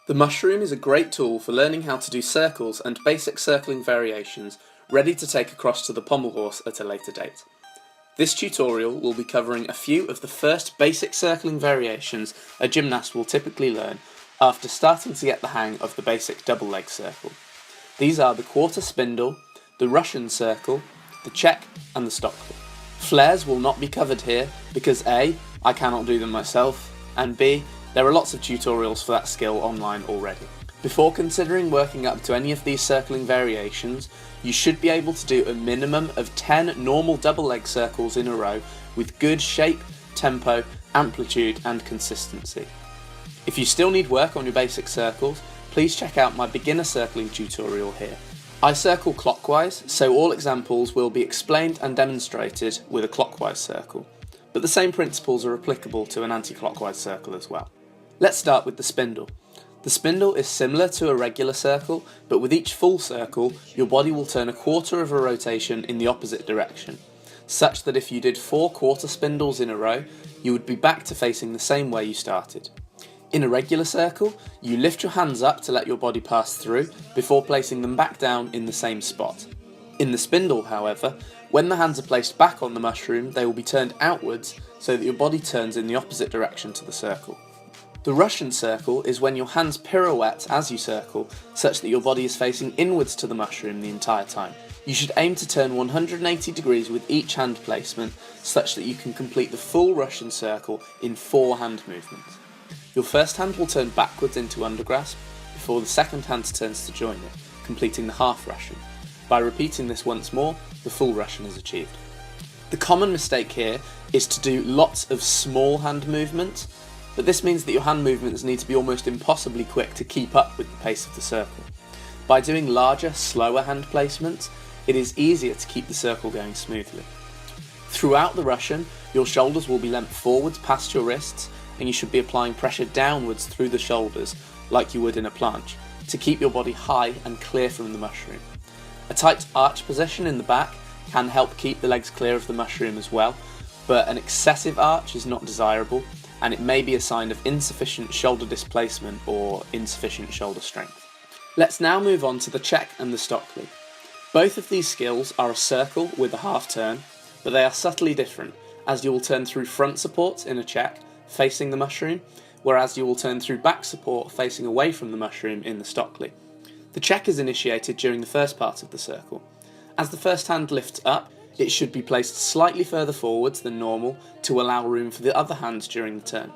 The mushroom is a great tool for learning how to do circles and basic circling variations ready to take across to the pommel horse at a later date. This tutorial will be covering a few of the first basic circling variations a gymnast will typically learn after starting to get the hang of the basic double leg circle. These are the quarter spindle, the Russian circle, the Czech and the Stockli. Flares will not be covered here because A, I cannot do them myself, and B, there are lots of tutorials for that skill online already. Before considering working up to any of these circling variations, you should be able to do a minimum of 10 normal double leg circles in a row with good shape, tempo, amplitude and consistency. If you still need work on your basic circles, please check out my beginner circling tutorial here. I circle clockwise, so all examples will be explained and demonstrated with a clockwise circle, but the same principles are applicable to an anti-clockwise circle as well. Let's start with the spindle. The spindle is similar to a regular circle, but with each full circle, your body will turn a quarter of a rotation in the opposite direction, such that if you did 4 quarter spindles in a row, you would be back to facing the same way you started. In a regular circle, you lift your hands up to let your body pass through before placing them back down in the same spot. In the spindle, however, when the hands are placed back on the mushroom, they will be turned outwards so that your body turns in the opposite direction to the circle. The Russian circle is when your hands pirouette as you circle, such that your body is facing inwards to the mushroom the entire time. You should aim to turn 180 degrees with each hand placement, such that you can complete the full Russian circle in 4 hand movements. Your first hand will turn backwards into undergrasp, before the second hand turns to join it, completing the half Russian. By repeating this once more, the full Russian is achieved. The common mistake here is to do lots of small hand movements, but this means that your hand movements need to be almost impossibly quick to keep up with the pace of the circle. By doing larger, slower hand placements, it is easier to keep the circle going smoothly. Throughout the Russian, your shoulders will be leant forwards past your wrists, and you should be applying pressure downwards through the shoulders, like you would in a planche, to keep your body high and clear from the mushroom. A tight arch position in the back can help keep the legs clear of the mushroom as well, but an excessive arch is not desirable, and it may be a sign of insufficient shoulder displacement or insufficient shoulder strength. Let's now move on to the Czech and the Stockli. Both of these skills are a circle with a half turn, but they are subtly different, as you will turn through front supports in a Czech, facing the mushroom, whereas you will turn through back support facing away from the mushroom in the Stockli. The Czech is initiated during the first part of the circle. As the first hand lifts up, it should be placed slightly further forwards than normal to allow room for the other hand during the turn.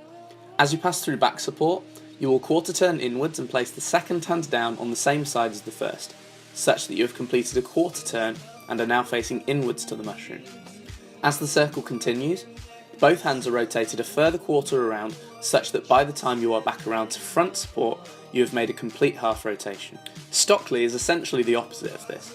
As you pass through back support, you will quarter turn inwards and place the second hand down on the same side as the first, such that you have completed a quarter turn and are now facing inwards to the mushroom. As the circle continues, both hands are rotated a further quarter around, such that by the time you are back around to front support, you have made a complete half rotation. Stockli is essentially the opposite of this.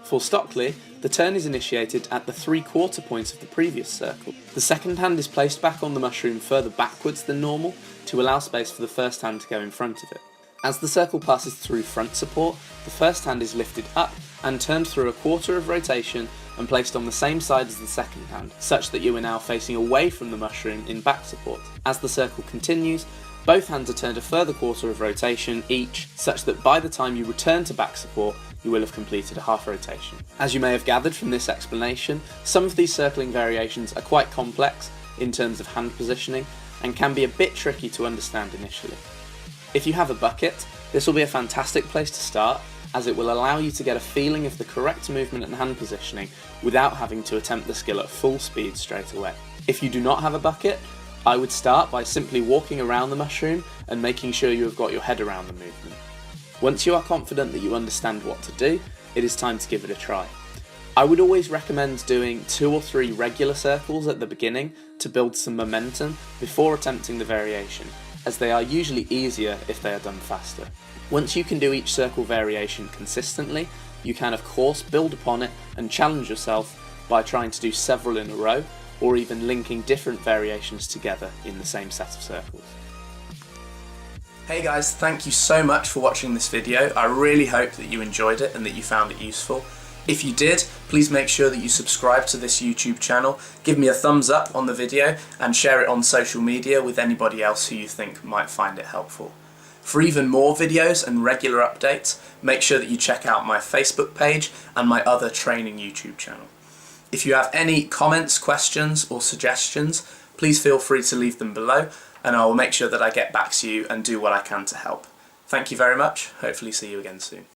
For Stockli, the turn is initiated at the 3/4 points of the previous circle. The second hand is placed back on the mushroom further backwards than normal to allow space for the first hand to go in front of it. As the circle passes through front support, the first hand is lifted up and turned through a quarter of rotation and placed on the same side as the second hand, such that you are now facing away from the mushroom in back support. As the circle continues, both hands are turned a further quarter of rotation each, such that by the time you return to back support, you will have completed a half rotation. As you may have gathered from this explanation, some of these circling variations are quite complex in terms of hand positioning and can be a bit tricky to understand initially. If you have a bucket, this will be a fantastic place to start, as it will allow you to get a feeling of the correct movement and hand positioning without having to attempt the skill at full speed straight away. If you do not have a bucket, I would start by simply walking around the mushroom and making sure you have got your head around the movement. Once you are confident that you understand what to do, it is time to give it a try. I would always recommend doing 2 or 3 regular circles at the beginning to build some momentum before attempting the variation, as they are usually easier if they are done faster. Once you can do each circle variation consistently, you can of course build upon it and challenge yourself by trying to do several in a row, or even linking different variations together in the same set of circles. Hey guys, thank you so much for watching this video. I really hope that you enjoyed it and that you found it useful. If you did, please make sure that you subscribe to this YouTube channel, give me a thumbs up on the video and share it on social media with anybody else who you think might find it helpful. For even more videos and regular updates, make sure that you check out my Facebook page and my other training YouTube channel. If you have any comments, questions or suggestions, please feel free to leave them below and I will make sure that I get back to you and do what I can to help. Thank you very much. Hopefully see you again soon.